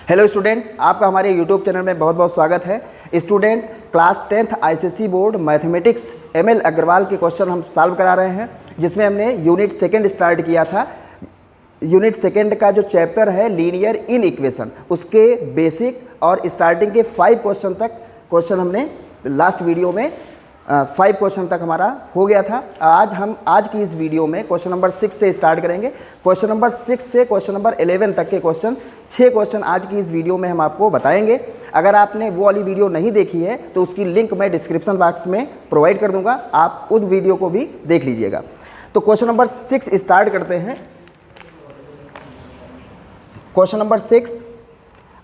Hello student, आपका हमारे YouTube channel में बहुत बहुत स्वागत है। Student, class 10th ICSE board mathematics ML Agarwal के क्वेश्चन हम सॉल्व करा रहे हैं, जिसमें हमने यूनिट सेकंड स्टार्ट किया था। यूनिट सेकंड का जो चैप्टर है लीनियर इन इक्वेशन, उसके बेसिक और स्टार्टिंग के 5 क्वेश्चन तक क्वेश्चन हमने लास्ट वीडियो में 5 क्वेश्चन तक हमारा हो गया था। आज की इस वीडियो में क्वेश्चन नंबर 6 से स्टार्ट करेंगे। क्वेश्चन नंबर 6 से क्वेश्चन नंबर 11 तक के क्वेश्चन 6 क्वेश्चन आज की इस वीडियो में हम आपको बताएंगे। अगर आपने वो वाली वीडियो नहीं देखी है तो उसकी लिंक मैं डिस्क्रिप्शन बॉक्स में प्रोवाइड कर दूंगा, आप उस वीडियो को भी देख लीजिएगा। तो क्वेश्चन नंबर 6 स्टार्ट करते हैं। क्वेश्चन नंबर 6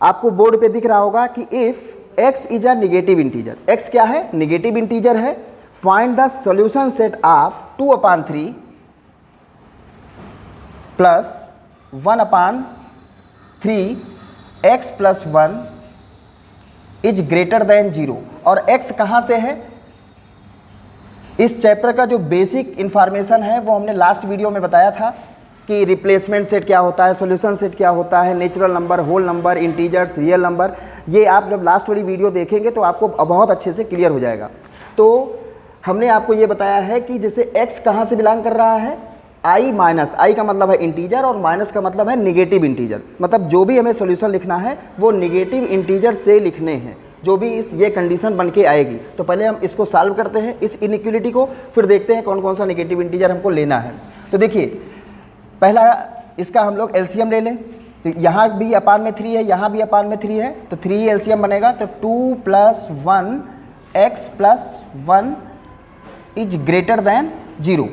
आपको बोर्ड पे दिख रहा होगा कि if x is a negative integer. x क्या है? निगेटिव इंटीजर है। Find the solution set of 2/3 plus 1/3 x plus 1 is greater then 0। और x कहाँ से है? इस चैप्टर का जो बेसिक इंफॉर्मेशन है वो हमने लास्ट वीडियो में बताया था कि रिप्लेसमेंट सेट क्या होता है, सॉल्यूशन सेट क्या होता है, natural number, whole number, integers, real number. ये आप जब लास्ट वाली वीडियो देखेंगे तो आपको बहुत अच्छे से क्लियर हो जाएगा। तो हमने आपको ये बताया है कि जैसे x कहाँ से बिलोंग कर रहा है, i माइनस, i का मतलब है इंटीजर और माइनस का मतलब है निगेटिव इंटीजर। मतलब जो भी हमें सॉल्यूशन लिखना है वो निगेटिव इंटीजर से लिखने हैं, जो भी ये कंडीशन बन के आएगी। तो पहले हम इसको सॉल्व करते हैं, इस इनइक्वालिटी को, फिर देखते हैं कौन कौन सा निगेटिव इंटीजर हमको लेना है। तो देखिए, पहला इसका हम लोग एलसीएम ले लें। तो यहाँ भी अपान में 3 है, यहाँ भी अपान में 3 है, तो 3 एलसीएम बनेगा। तो 2 + 1 x + 1 इज ग्रेटर देन 0।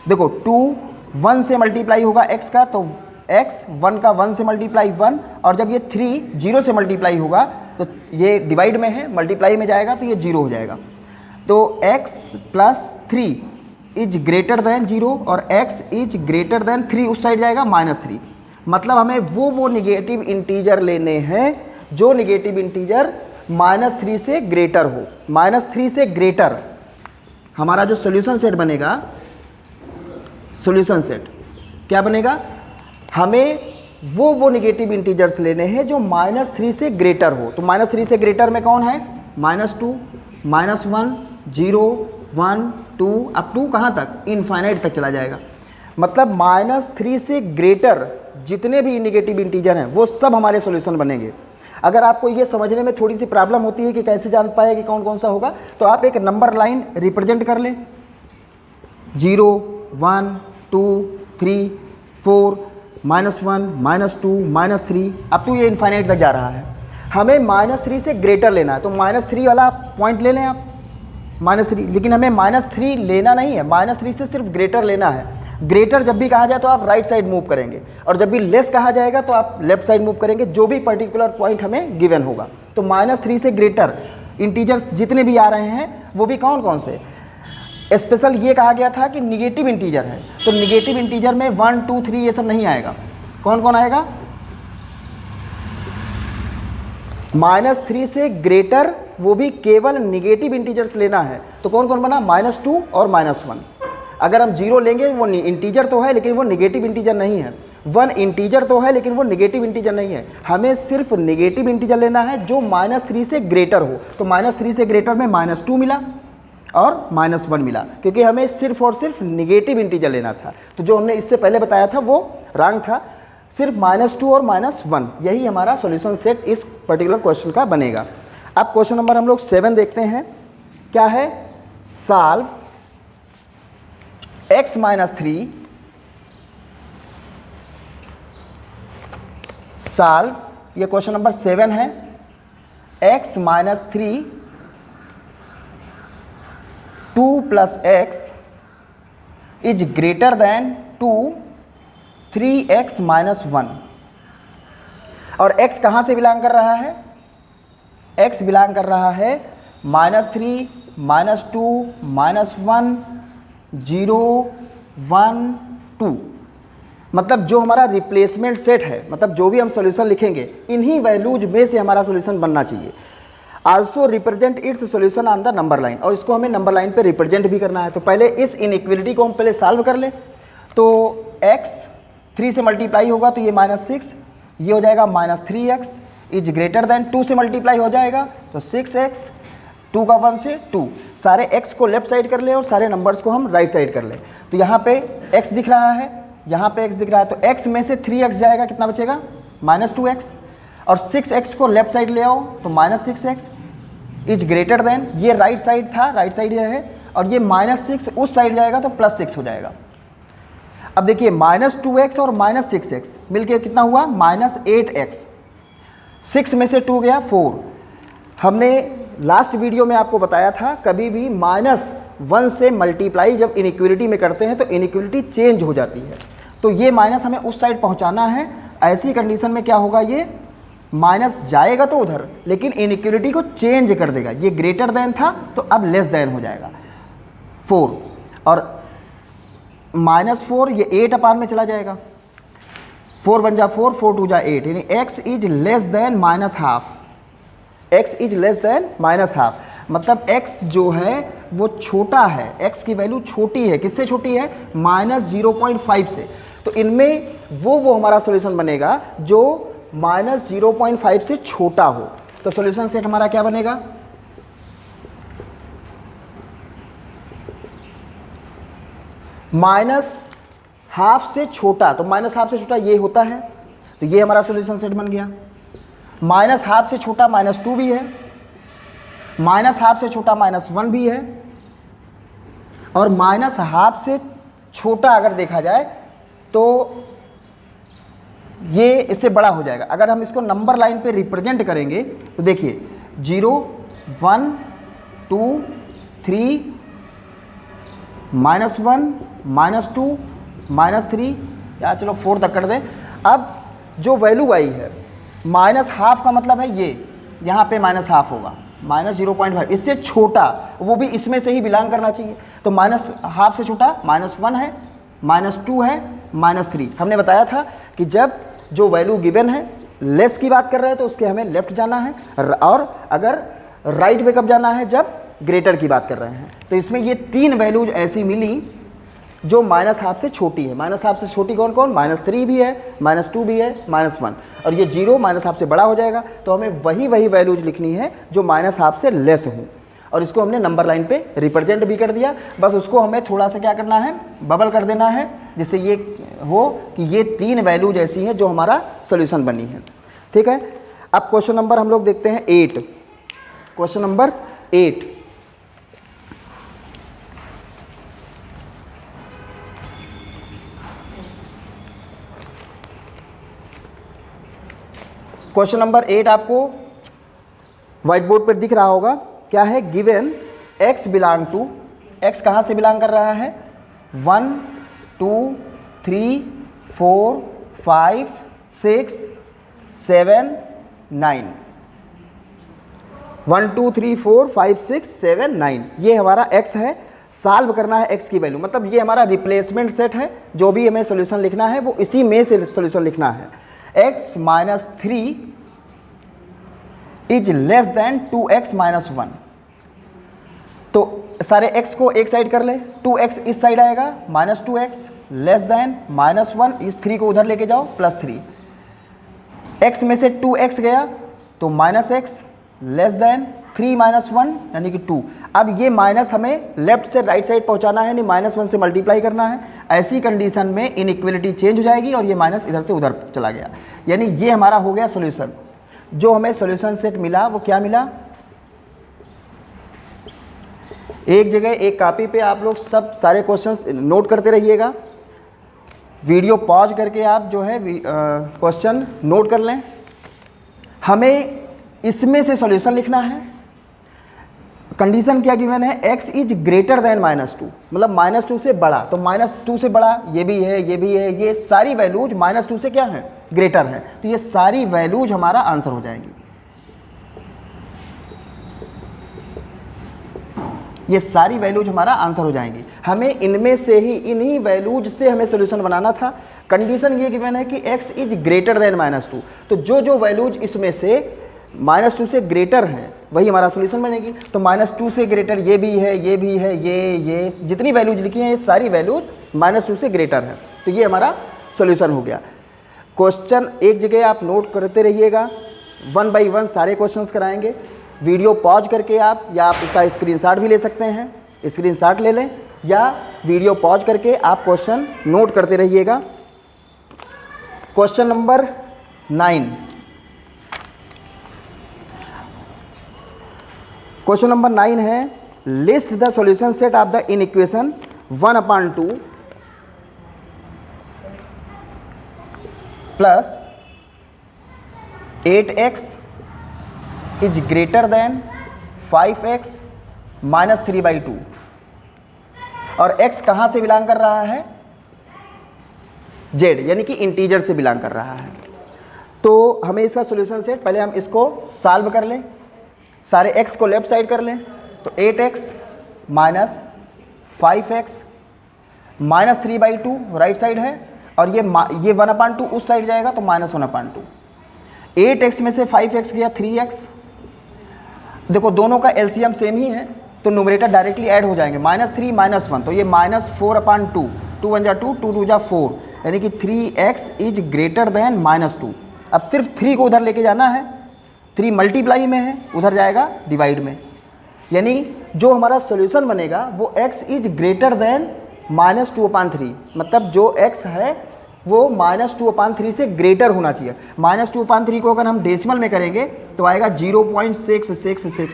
देखो 2 1 से मल्टीप्लाई होगा x का, तो x 1 का 1 से मल्टीप्लाई 1, और जब ये 3 0 से मल्टीप्लाई होगा तो ये डिवाइड में है, मल्टीप्लाई में जाएगा तो ये 0 हो जाएगा। तो x + 3 इज ग्रेटर देन 0 और x इज ग्रेटर देन 3 उस साइड जाएगा -3। मतलब हमें वो निगेटिव इंटीजर लेने हैं जो निगेटिव इंटीजर -3 से ग्रेटर हो। -3 से ग्रेटर हमारा जो सॉल्यूशन सेट बनेगा, सॉल्यूशन सेट क्या बनेगा? हमें वो निगेटिव इंटीजर्स लेने हैं जो -3 से ग्रेटर हो। तो -3 से ग्रेटर में कौन है? -2, -1, 0, 1, 2, अब 2 कहाँ तक? इनफाइनाइट तक चला जाएगा। मतलब -3 से ग्रेटर जितने भी निगेटिव इंटीजर हैं वो सब हमारे सॉल्यूशन बनेंगे। अगर आपको ये समझने में थोड़ी सी प्रॉब्लम होती है कि कैसे जान पाए कि कौन कौन सा होगा, तो आप एक नंबर लाइन रिप्रेजेंट कर लें। 0, 1, 2, 3, 4, -1, -2, -3, अब तो ये इनफाइनाइट तक जा रहा है। हमें -3 से ग्रेटर लेना है, तो -3 वाला पॉइंट ले लें आप, -3। लेकिन हमें -3 लेना नहीं है, -3 से सिर्फ ग्रेटर लेना है। ग्रेटर जब भी कहा जाए तो आप राइट साइड मूव करेंगे, और जब भी लेस कहा जाएगा तो आप लेफ्ट साइड मूव करेंगे, जो भी पर्टिकुलर पॉइंट हमें गिवन होगा। तो -3 से ग्रेटर इंटीजर्स जितने भी आ रहे हैं वो भी कौन कौन से? स्पेशल ये कहा गया था कि निगेटिव इंटीजर है, तो निगेटिव इंटीजर में 1, 2, 3 ये सब नहीं आएगा। कौन कौन आएगा? -3 से ग्रेटर, वो भी केवल निगेटिव इंटीजर्स लेना है। तो कौन कौन बना? -2 और -1। अगर हम 0 लेंगे, वो इंटीजर तो है लेकिन वो निगेटिव इंटीजर नहीं है। 1 इंटीजर तो है लेकिन वो निगेटिव इंटीजर नहीं है। हमें सिर्फ निगेटिव इंटीजर लेना है जो -3 से ग्रेटर हो। तो -3 से ग्रेटर में -2 मिला और -1 मिला, क्योंकि हमें सिर्फ और सिर्फ निगेटिव इंटीजर लेना था। तो जो हमने इससे पहले बताया था वो रॉन्ग था। सिर्फ -2 और -1 यही हमारा सॉल्यूशन सेट इस पर्टिकुलर क्वेश्चन का बनेगा। अब क्वेश्चन नंबर हम लोग 7 देखते हैं। क्या है? सॉल्व x - 3, सॉल्व, ये क्वेश्चन नंबर 7 है। x - 3 2 + x is greater then 2 3x - 1। और x कहाँ से बिलोंग कर रहा है? x बिलोंग कर रहा है -3, -2, -1, 0, 1, 2। मतलब जो हमारा रिप्लेसमेंट सेट है, मतलब जो भी हम सॉल्यूशन लिखेंगे इन्हीं वैल्यूज में से हमारा सॉल्यूशन बनना चाहिए। Also represent it's solution on the number line, और इसको हमें नंबर लाइन पे रिप्रेजेंट भी करना है। तो पहले इस इनइक्वालिटी को हम पहले सॉल्व कर लें। तो x 3 से मल्टीप्लाई होगा तो ये -6, ये हो जाएगा -3x इज ग्रेटर देन 2 से मल्टीप्लाई हो जाएगा तो 6x, 2 का 1 से 2, सारे x को लेफ्ट साइड कर ले और सारे नंबर्स को हम राइट साइड कर ले। तो यहाँ पे x दिख रहा है, यहाँ पे x दिख रहा है, तो x में से 3x जाएगा, कितना बचेगा -2x, और 6x को लेफ्ट साइड ले आओ तो -6x इज ग्रेटर देन, ये राइट साइड था, राइट साइड ये है, और ये -6 उस साइड जाएगा तो +6 हो जाएगा। अब देखिए -2x और -6x मिलके कितना हुआ -8x, 6 में से 2 गया 4। हमने लास्ट वीडियो में आपको बताया था कभी भी -1 से मल्टीप्लाई जब इनइक्वलिटी में करते हैं तो इनइक्वलिटी चेंज हो जाती है, तो ये माइनस हमें उस साइड पहुंचाना है। ऐसी कंडीशन में क्या होगा, ये माइनस जाएगा तो उधर, लेकिन इनइक्वलिटी को चेंज कर देगा। ये ग्रेटर देन था तो अब लेस देन हो जाएगा 4, और -4 ये 8 अपान में चला जाएगा, 4 × 4, 4 × 2 = 8, यानी x is less than -½ x is less than -½ मतलब x जो है वो छोटा है, x की वैल्यू छोटी है, किससे छोटी है -0.5 से। तो इनमें वो हमारा सॉल्यूशन बनेगा जो -0.5 से छोटा हो। तो सॉल्यूशन सेट हमारा क्या बनेगा, -½ से छोटा, तो -½ से छोटा ये होता है, तो ये हमारा सॉल्यूशन सेट बन गया। -½ से छोटा -2 भी है, -½ से छोटा -1 भी है, और -½ से छोटा अगर देखा जाए तो ये इससे बड़ा हो जाएगा। अगर हम इसको नंबर लाइन पे रिप्रेजेंट करेंगे तो देखिए 0, 1, 2, 3, -1, -2, -3, या चलो 4 तक कर दें। अब जो वैल्यू आई है -½ का मतलब है ये, यहाँ पे -½ होगा, -0.5, इससे छोटा, वो भी इसमें से ही बिलोंग करना चाहिए। तो -½ से छोटा -1 है, -2 है, -3। हमने बताया था कि जब जो वैल्यू गिवन है लेस की बात कर रहे हैं तो उसके हमें लेफ्ट जाना है, और अगर राइट में कब जाना है, जब ग्रेटर की बात कर रहे हैं। तो इसमें ये 3 वैल्यूज ऐसी मिली जो -½ से छोटी है। -½ से छोटी कौन कौन, -3 भी है, -2 भी है, -1, और ये 0 -½ से बड़ा हो जाएगा। तो हमें वही वैल्यूज लिखनी है जो -½ से लेस हो, और इसको हमने नंबर लाइन पे रिप्रेजेंट भी कर दिया। बस उसको हमें थोड़ा सा क्या करना है, बबल कर देना है, जिससे ये हो कि ये 3 वैल्यूज ऐसी हैं जो हमारा सोल्यूशन बनी है। ठीक है, अब क्वेश्चन नंबर हम लोग देखते हैं 8। क्वेश्चन नंबर 8, क्वेश्चन नंबर 8 आपको व्हाइट बोर्ड पर दिख रहा होगा। क्या है, given x belong to, x कहाँ से बिलोंग कर रहा है, 1, 2, 3, 4, 5, 6, 7, 9, 1, 2, 3, 4, 5, 6, 7, 9, ये हमारा x है। सॉल्व करना है x की वैल्यू, मतलब ये हमारा रिप्लेसमेंट सेट है, जो भी हमें सॉल्यूशन लिखना है वो इसी में से सॉल्यूशन लिखना है। x - 3 is less than 2x - 1, तो सारे x को एक साइड कर ले, 2x इस साइड आएगा, -2x लेस देन -1, इस 3 को उधर लेके जाओ, +3, x में से 2x गया तो -x लेस देन 3 - 1 यानी कि 2। अब ये माइनस हमें लेफ्ट से राइट साइड पहुंचाना है, यानी -1 से मल्टीप्लाई करना है। ऐसी कंडीशन में इनइक्वलिटी चेंज हो जाएगी और ये माइनस इधर से उधर चला गया, यानी ये हमारा हो गया सॉल्यूशन। जो हमें सॉल्यूशन सेट मिला वो क्या मिला, एक जगह एक कॉपी पे आप लोग सब सारे क्वेश्चंस नोट करते रहिएगा, वीडियो पॉज करके आप जो है क्वेश्चन नोट कर लें। हमें इसमें से सॉल्यूशन लिखना है। कंडीशन क्या गिवन है, x इज ग्रेटर देन -2, मतलब -2 से बड़ा, तो -2 से बड़ा ये भी है, ये भी है, ये सारी वैल्यूज -2 से क्या है, ग्रेटर है, तो ये सारी वैल्यूज हमारा आंसर हो जाएंगी। ये सारी वैल्यूज हमारा आंसर हो जाएंगी। हमें इनमें से ही, इन्हीं वैल्यूज से हमें सोल्यूशन बनाना था। कंडीशन ये गिवन है कि x इज ग्रेटर देन -2, तो जो जो वैल्यूज इसमें से -2 से ग्रेटर हैं वही हमारा सोल्यूशन बनेगी। तो -2 से ग्रेटर ये भी है, ये भी है, ये जितनी वैल्यूज लिखी हैं ये सारी वैल्यूज -2 से ग्रेटर है, तो ये हमारा सोल्यूशन हो गया। क्वेश्चन एक जगह आप नोट करते रहिएगा, 1 बाई 1 सारे क्वेश्चंस कराएंगे। वीडियो पॉज करके आप, या आप इसका स्क्रीनशॉट भी ले सकते हैं, स्क्रीनशॉट ले लें, या वीडियो पॉज करके आप क्वेश्चन नोट करते रहिएगा। क्वेश्चन नंबर 9, क्वेश्चन नंबर 9 है list the solution set of the inequation 1/2 plus 8x is greater then 5x minus 3/2 और x कहाँ से बिलोंग कर रहा है? z, यानी कि इंटीजर से बिलोंग कर रहा है। तो हमें इसका सॉल्यूशन सेट, पहले हम इसको सॉल्व कर लें, सारे x को लेफ्ट साइड कर लें, तो 8x minus 5x minus 3/2 right side है, और ये 1/2 उस साइड जाएगा तो माइनस 1/2। 8x में से 5x गया 3x। देखो दोनों का एलसीएम सेम ही है तो न्यूमरेटर डायरेक्टली ऐड हो जाएंगे, -3 -1 तो ये -4/2, 2 1 जा 2, 2 2 जा 4, यानी कि 3x इज ग्रेटर देन -2। अब सिर्फ 3 को उधर लेके जाना है, 3 मल्टीप्लाई में है, उधर जाएगा डिवाइड में, यानी जो हमारा सॉल्यूशन बनेगा वो x इज ग्रेटर देन -2/3, मतलब जो x है वो -2/3 से ग्रेटर होना चाहिए। -2/3 को अगर हम डेसिमल में करेंगे तो आएगा 0.666,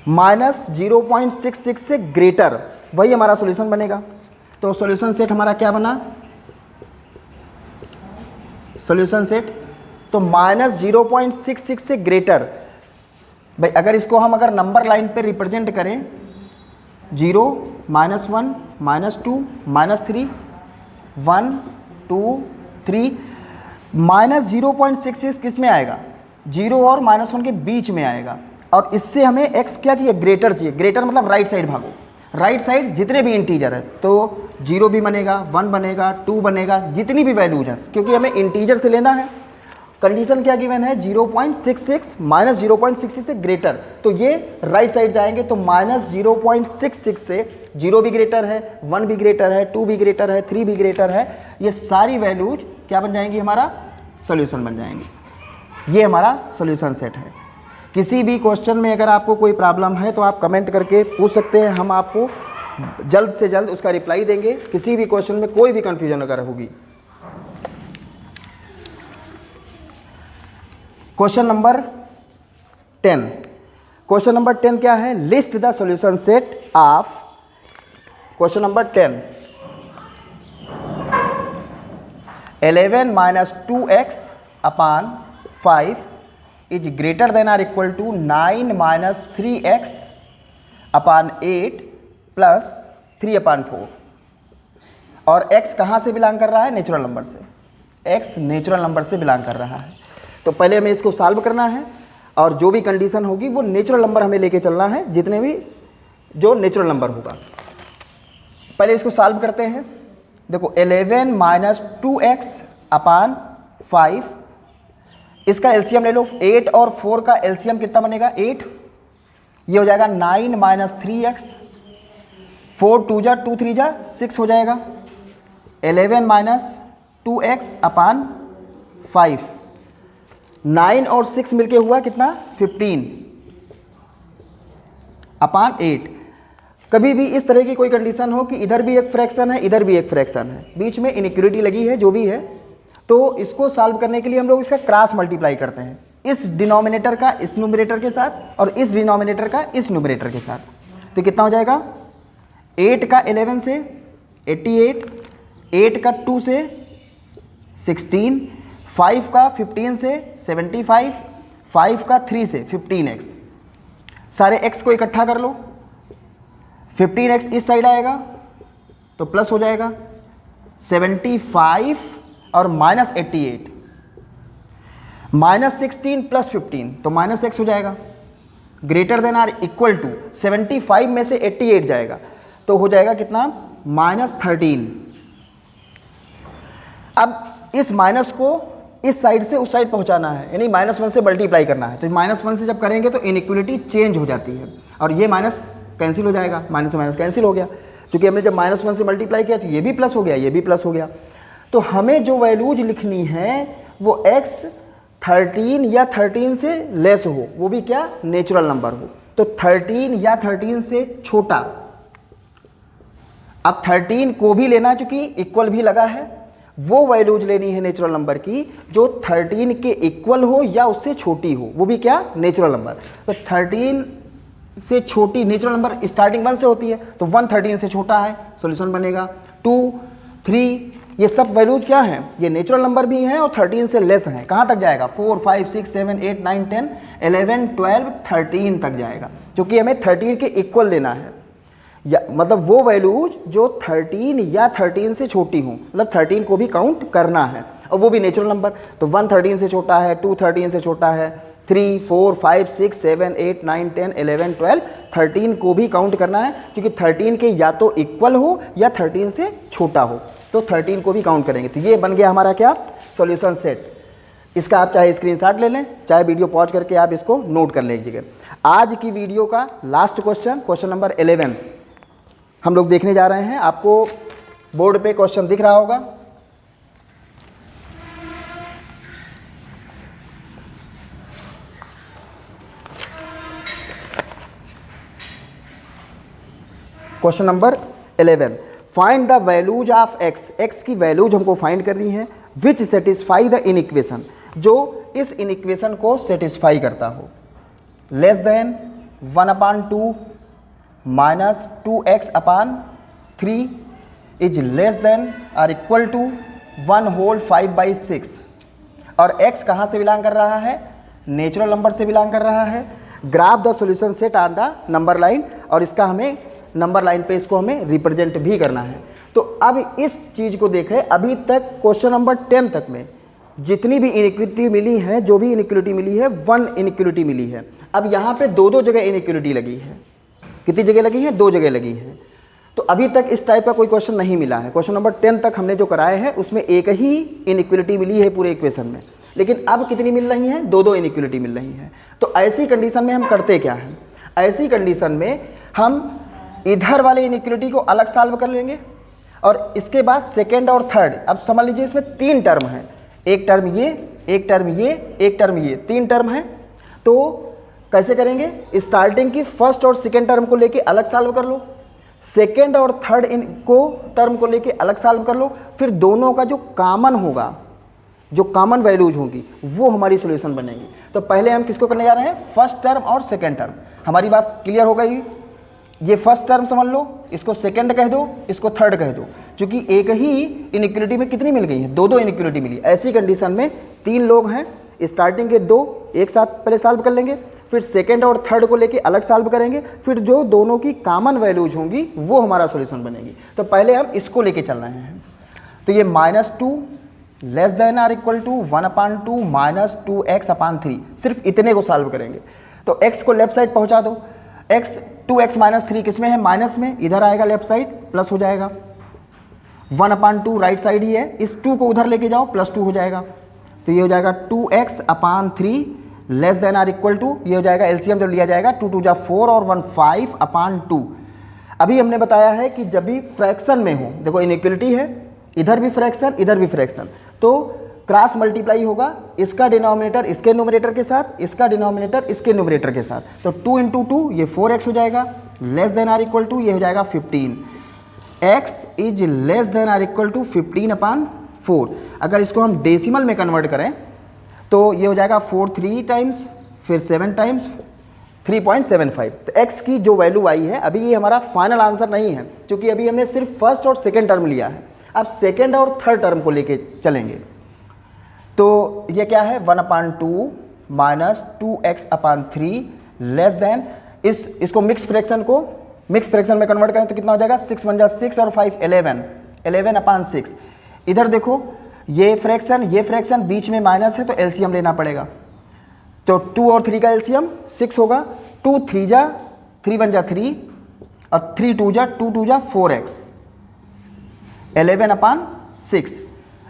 -0.66 से ग्रेटर, वही हमारा सॉल्यूशन बनेगा। तो सॉल्यूशन सेट हमारा क्या बना? सॉल्यूशन सेट तो -0.66 से ग्रेटर। भाई अगर इसको हम अगर नंबर लाइन पे रिप्रेजेंट करें, 0 -1 -2 -3 1 2 3, -0.66 किस में आएगा? 0 और -1 के बीच में आएगा, और इससे हमें x क्या चाहिए? ग्रेटर चाहिए। ग्रेटर मतलब राइट साइड भागो, राइट साइड जितने भी इंटीजर है तो 0 भी बनेगा, 1 बनेगा, 2 बनेगा, जितनी भी वैल्यूज हैं, क्योंकि हमें इंटीजर से लेना है। कंडीशन क्या गिवन है? 0.66 -0.66 से ग्रेटर, तो ये राइट साइड जाएंगे तो -0.66 से 0 भी ग्रेटर है, 1 भी ग्रेटर है, 2 भी ग्रेटर है, 3 भी ग्रेटर है, ये सारी वैल्यूज क्या बन जाएंगी? हमारा सॉल्यूशन बन जाएंगी। ये हमारा सॉल्यूशन सेट है। किसी भी क्वेश्चन में अगर आपको कोई प्रॉब्लम है तो आप कमेंट करके पूछ सकते हैं, हम आपको जल्द से जल्द उसका रिप्लाई देंगे। किसी भी क्वेश्चन में कोई भी कंफ्यूजन अगर होगी। क्वेश्चन नंबर 10, क्वेश्चन नंबर 10 क्या है? List the solution set of, question number 10, 11 - 2x upon 5 is greater than or equal to 9 - 3x upon 8 plus 3/4, और x कहाँ से बिलोंग कर रहा है? नेचुरल नंबर से। x नेचुरल नंबर से बिलोंग कर रहा है, तो पहले हमें इसको सॉल्व करना है, और जो भी कंडीशन होगी वो नेचुरल नंबर हमें लेके चलना है, जितने भी जो नेचुरल नंबर होगा। पहले इसको सॉल्व करते हैं। देखो 11 - 2x अपॉन 5, इसका एलसीएम ले लो, 8 और 4 का एलसीएम कितना बनेगा? 8, ये हो जाएगा 9 - 3x, 4 2 जा 2 3 जा 6 हो जाएगा, 11 - 2x अपॉन 5, 9 और 6 मिलके हुआ कितना? 15 अपॉन 8। कभी भी इस तरह की कोई कंडीशन हो कि इधर भी एक फ्रैक्शन है, इधर भी एक फ्रैक्शन है, बीच में इनइक्वालिटी लगी है, जो भी है, तो इसको सॉल्व करने के लिए हम लोग इसका क्रॉस मल्टीप्लाई करते हैं, इस डिनोमिनेटर का इस न्यूमरेटर के साथ और इस डिनोमिनेटर का इस न्यूमरेटर के साथ। तो कितना हो जाएगा? 8 का 11 से 88, 8 का 2 से 16, 5 का 15 से 75, 5 का 3 से 15x। सारे x को इकट्ठा कर लो, 15x इस साइड आएगा तो प्लस हो जाएगा 75 और -88, -16 प्लस 15 तो -x हो जाएगा, greater than or equal to 75 में से 88 जाएगा तो हो जाएगा कितना? -13। अब इस माइनस को इस साइड से उस साइड पहुंचाना है, यानी -1 से मल्टीप्लाई करना है, तो -1 से जब करेंगे तो इनइक्वालिटी चेंज हो जाती है और ये माइनस कैंसिल हो जाएगा, माइनस से माइनस कैंसिल हो गया, क्योंकि हमने जब -1 से मल्टीप्लाई किया तो ये भी प्लस हो गया, ये भी प्लस हो गया। तो हमें जो वैल्यूज लिखनी है वो x 13 या 13 से लेस हो, वो भी क्या नेचुरल नंबर हो। तो 13 या 13 से छोटा, अब 13 को भी लेना चूंकि इक्वल भी लगा है, वो वैल्यूज लेनी है नेचुरल नंबर की जो 13 के इक्वल हो या उससे छोटी हो, वो भी क्या नेचुरल नंबर। तो 13 से छोटी नेचुरल नंबर स्टार्टिंग 1 से होती है, तो 1 13 से छोटा है, सॉल्यूशन बनेगा। 2 3 ये सब वैल्यूज क्या हैं, ये नेचुरल नंबर भी हैं और 13 से लेस हैं। कहाँ तक जाएगा 4 5 6 7 8 9 10 11 12 13 तक जाएगा, क्योंकि हमें 13 के इक्वल लेना है, या मतलब वो वैल्यूज जो 13 या 13 से छोटी हों, मतलब 13 को भी काउंट करना है और वो भी नेचुरल नंबर। तो 1 13 से छोटा है, 2 13 से छोटा है, 3 4 5 6 7 8 9 10 11 12 13 को भी काउंट करना है, क्योंकि 13 के या तो इक्वल हो या 13 से छोटा हो, तो 13 को भी काउंट करेंगे। तो ये बन गया हमारा क्या सॉल्यूशन सेट। इसका आप चाहे स्क्रीनशॉट ले लें, चाहे वीडियो पॉज करके आप इसको नोट कर लीजिएगा। आज की वीडियो का लास्ट क्वेश्चन नंबर 11 हम लोग देखने जा रहे हैं। आपको बोर्ड पे क्वेश्चन दिख रहा होगा। Question number 11, find the values of x। x की वैल्यूज हमको फाइंड करनी है विच सेटिस्फाई द इन इक्वेशन, जो इस इन इक्वेशन को सेटिस्फाई करता हो। Less than 1/2 minus 2x/3 is less than और इक्वल टू 1 होल 5/6। और x कहाँ से बिलोंग कर रहा है, नेचुरल नंबर से बिलोंग कर रहा है। Graph the solution set on the number line, और इसका हमें नंबर लाइन पे इसको हमें रिप्रेजेंट भी करना है। तो अब इस चीज़ को देखें, अभी तक क्वेश्चन नंबर 10 तक में जितनी भी इनइक्विटी मिली है, जो भी इनइक्विटी मिली है 1 इनइक्विटी मिली है। अब यहाँ पे दो जगह इनइक्विटी लगी है। कितनी जगह लगी है, 2 जगह लगी है। तो अभी तक इस टाइप का कोई क्वेश्चन नहीं मिला है। क्वेश्चन नंबर 10 तक हमने जो कराए हैं उसमें एक ही इनइक्विटी मिली है पूरे इक्वेशन में, लेकिन अब कितनी मिल रही हैं, 2 इनइक्विटी मिल रही हैं। तो ऐसी कंडीशन में हम करते क्या हैं, ऐसी कंडीशन में हम इधर वाले इनइक्विटी को अलग सॉल्व कर लेंगे और इसके बाद सेकेंड और थर्ड, अब समझ लीजिए इसमें 3 टर्म हैं, एक टर्म ये, एक टर्म ये, एक टर्म ये, 3 टर्म है। तो कैसे करेंगे, स्टार्टिंग की फर्स्ट और सेकेंड टर्म को लेके अलग सॉल्व कर लो, सेकेंड और थर्ड इनको टर्म को लेके अलग सॉल्व कर लो, फिर दोनों का जो कॉमन होगा, जो कॉमन वैल्यूज होंगी वो हमारी सॉल्यूशन बनेगी। तो पहले हम किसको करने जा रहे हैं, फर्स्ट टर्म और सेकेंड टर्म। हमारी बात क्लियर हो गई, ये फर्स्ट टर्म समझ लो, इसको सेकंड कह दो, इसको थर्ड कह दो, क्योंकि एक ही इनइक्विटी में कितनी मिल गई है, 2 इनइक्विटी मिली। ऐसी कंडीशन में 3 लोग हैं, स्टार्टिंग के 2 एक साथ पहले सॉल्व कर लेंगे, फिर सेकंड और थर्ड को लेके अलग सॉल्व करेंगे, फिर जो दोनों की कॉमन वैल्यूज होंगी वो हमारा सॉल्यूशन बनेगी। तो पहले हम इसको लेके चल रहे हैं। तो ये -2 लेस देन और इक्वल टू 1/2 माइनस 2x/3, सिर्फ इतने को सॉल्व करेंगे। तो x को लेफ्ट साइड पहुंचा दो, x 2x - 3 किस में है, माइनस में, इधर आएगा लेफ्ट साइड, प्लस हो जाएगा। 1/2 राइट साइड ही है, इस 2 को उधर लेके जाओ, +2 हो जाएगा। तो ये हो जाएगा 2x/3 लेस देन और इक्वल टू, ये हो जाएगा एलसीएम जब लिया जाएगा 2 2 4 और 1 5/2। अभी हमने बताया है कि जब भी फ्रैक्शन में हो, देखो इनइक्वलिटी है, इधर भी फ्रैक्शन इधर भी फ्रैक्शन, तो क्रॉस मल्टीप्लाई होगा, इसका डिनोमिनेटर इसके न्यूमरेटर के साथ, इसका डिनोमिनेटर इसके न्यूमरेटर के साथ। तो 2 × 2 ये 4x हो जाएगा, लेस देन और इक्वल टू ये हो जाएगा 15। x इज लेस देन और इक्वल टू 15/4। अगर इसको हम डेसिमल में कन्वर्ट करें तो ये हो जाएगा 4 3 टाइम्स, फिर 7 टाइम्स 3.75। तो x की जो वैल्यू आई है, अभी ये हमारा फाइनल आंसर नहीं है, क्योंकि अभी हमने सिर्फ फर्स्ट और सेकेंड टर्म लिया है। अब सेकेंड और थर्ड टर्म को लेके चलेंगे। तो ये क्या है, 1/2 माइनस 2x/3 लेस देन, इसको मिक्स फ्रैक्शन में कन्वर्ट करें तो कितना हो जाएगा, 6 × 6 और 5 11, 11/6। इधर देखो ये फ्रैक्शन बीच में माइनस है, तो एलसीएम लेना पड़ेगा। तो 2 और 3 का एलसीएम 6 होगा, 2 3 जा 3 1 जा 3 और 3 2 जा 2 2 जा 4x, 11/6।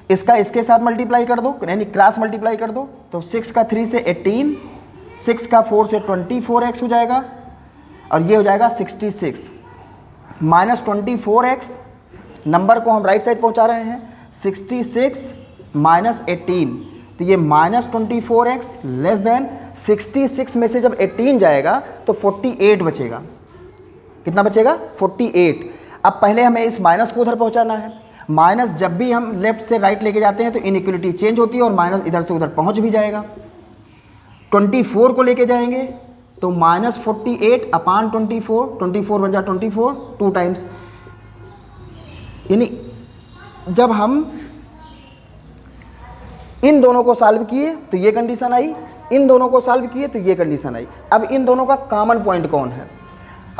इसका इसके साथ मल्टीप्लाई कर दो, यानी क्रॉस मल्टीप्लाई कर दो, तो 6 का 3 से 18, 6 का 4 से 24x हो जाएगा, और ये हो जाएगा 66 माइनस 24x। नंबर को हम राइट साइड पहुंचा रहे हैं, 66 माइनस 18, तो ये -24x लेस देन 66 में से जब 18 जाएगा तो 48 बचेगा। कितना बचेगा? 48। अब पहले हमें इस माइनस को उधर पहुंचाना है। माइनस जब भी हम लेफ्ट से राइट लेके जाते हैं तो इनइक्वलिटी चेंज होती है और माइनस इधर से उधर पहुंच भी जाएगा। 24 को लेके जाएंगे तो -48 अपान 24 बन जा 24 2 टाइम्स। यानी जब हम इन दोनों को सॉल्व किए तो ये कंडीशन आई, इन दोनों को सॉल्व किए तो ये कंडीशन आई। अब इन दोनों का कॉमन पॉइंट कौन है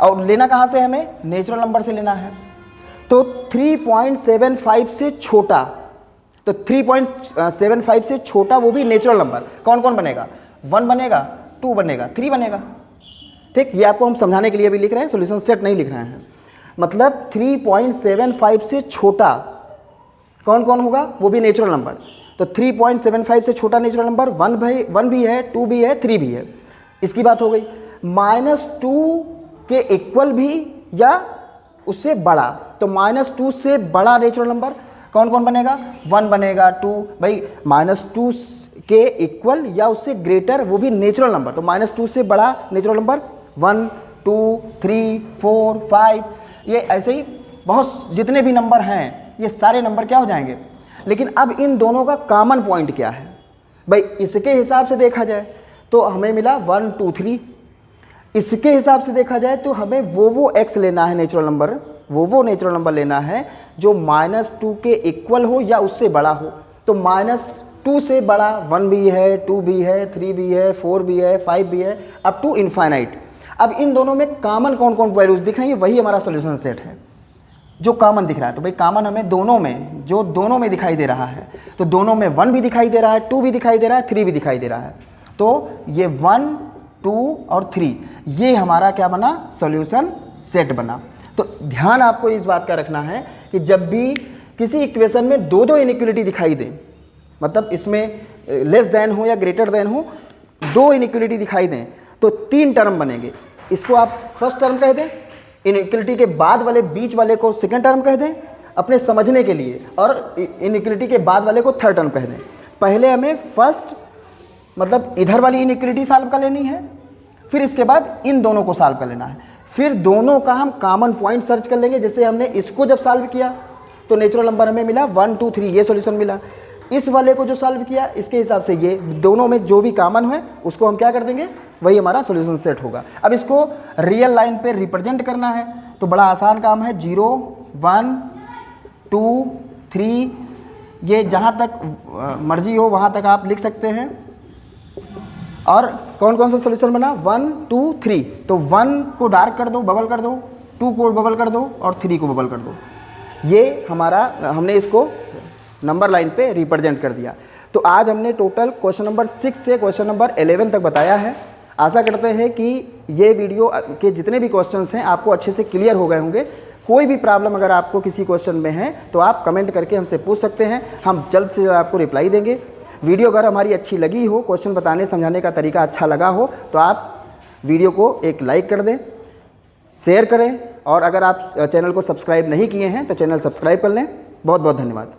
और लेना कहाँ से? हमें नेचुरल नंबर से लेना है। तो 3.75 से छोटा, तो 3.75 से छोटा वो भी नेचुरल नंबर कौन कौन बनेगा? 1 बनेगा, 2 बनेगा, 3 बनेगा। ठीक, ये आपको हम समझाने के लिए भी लिख रहे हैं, सॉल्यूशन सेट नहीं लिख रहे हैं। मतलब 3.75 से छोटा कौन कौन होगा? वो भी नेचुरल नंबर। तो 3.75 से छोटा नेचुरल नंबर 1 भी है, 2 भी है, 3 भी है। इसकी बात हो गई। -2 के इक्वल भी या उससे बड़ा, तो -2 से बड़ा नेचुरल नंबर कौन कौन बनेगा? 1 बनेगा, 2 भाई -2 के इक्वल या उससे ग्रेटर वो भी नेचुरल नंबर। तो -2 से बड़ा नेचुरल नंबर 1, 2, 3, 4, 5, ये ऐसे ही बहुत जितने भी नंबर हैं ये सारे नंबर क्या हो जाएंगे। लेकिन अब इन दोनों का कॉमन पॉइंट क्या है भाई? इसके हिसाब से देखा जाए तो हमें मिला 1, 2, 3। इसके हिसाब से देखा जाए तो हमें वो x लेना है नेचुरल नंबर, वो नेचुरल नंबर लेना है जो -2 के इक्वल हो या उससे बड़ा हो। तो -2 से बड़ा 1 भी है, 2 भी है, 3 भी है, 4 भी है, 5 भी है, अप टू इनफाइनाइट। अब इन दोनों में कॉमन कौन कौन वैल्यूज दिख रही है, वही हमारा सोल्यूशन सेट है जो कॉमन दिख रहा है। तो भाई कॉमन हमें दोनों में, जो दोनों में दिखाई दे रहा है, तो दोनों में 1 भी दिखाई दे रहा है, 2 भी दिखाई दे रहा है, 3 भी दिखाई दे रहा है। तो ये 1, 2 और 3 ये हमारा क्या बना? सॉल्यूशन सेट बना। तो ध्यान आपको इस बात का रखना है कि जब भी किसी इक्वेशन में दो इनइक्वलिटी दिखाई दे, मतलब इसमें लेस देन हो या ग्रेटर देन हो, 2 इनइक्वलिटी दिखाई दें तो 3 टर्म बनेंगे। इसको आप फर्स्ट टर्म कह दें, इनइक्वलिटी के बाद वाले बीच वाले को सेकंड टर्म कह दें अपने समझने के लिए, और इनइक्वलिटी के बाद वाले को थर्ड टर्म कह दें। पहले हमें फर्स्ट मतलब इधर वाली इनइक्वलिटी सॉल्व कर लेनी है, फिर इसके बाद इन दोनों को सॉल्व कर लेना है। फिर दोनों का हम कॉमन पॉइंट सर्च कर लेंगे। जैसे हमने इसको जब सॉल्व किया तो नेचुरल नंबर हमें मिला 1, 2, 3, ये सॉल्यूशन मिला। इस वाले को जो सॉल्व किया इसके हिसाब से ये दोनों में जो भी कॉमन है उसको हम क्या कर देंगे, वही हमारा सॉल्यूशन सेट होगा। अब इसको रियल लाइन पे रिप्रेजेंट करना है तो बड़ा आसान काम है। 0, 1, 2, 3, ये जहाँ तक मर्जी हो वहाँ तक आप लिख सकते हैं। और कौन कौन सा सॉल्यूशन बना? 1, 2, 3। तो 1 को डार्क कर दो, बबल कर दो, 2 को बबल कर दो और 3 को बबल कर दो। ये हमारा, हमने इसको नंबर लाइन पे रिप्रेजेंट कर दिया। तो आज हमने टोटल क्वेश्चन नंबर 6 से क्वेश्चन नंबर 11 तक बताया है। आशा करते हैं कि ये वीडियो के जितने भी क्वेश्चंस हैं आपको अच्छे से क्लियर हो गए होंगे। कोई भी प्रॉब्लम अगर आपको किसी क्वेश्चन में है तो आप कमेंट करके हमसे पूछ सकते हैं, हम जल्द से जल्द आपको रिप्लाई देंगे। वीडियो अगर हमारी अच्छी लगी हो, क्वेश्चन बताने समझाने का तरीका अच्छा लगा हो तो आप वीडियो को एक लाइक कर दें, शेयर करें, और अगर आप चैनल को सब्सक्राइब नहीं किए हैं तो चैनल सब्सक्राइब कर लें। बहुत बहुत धन्यवाद।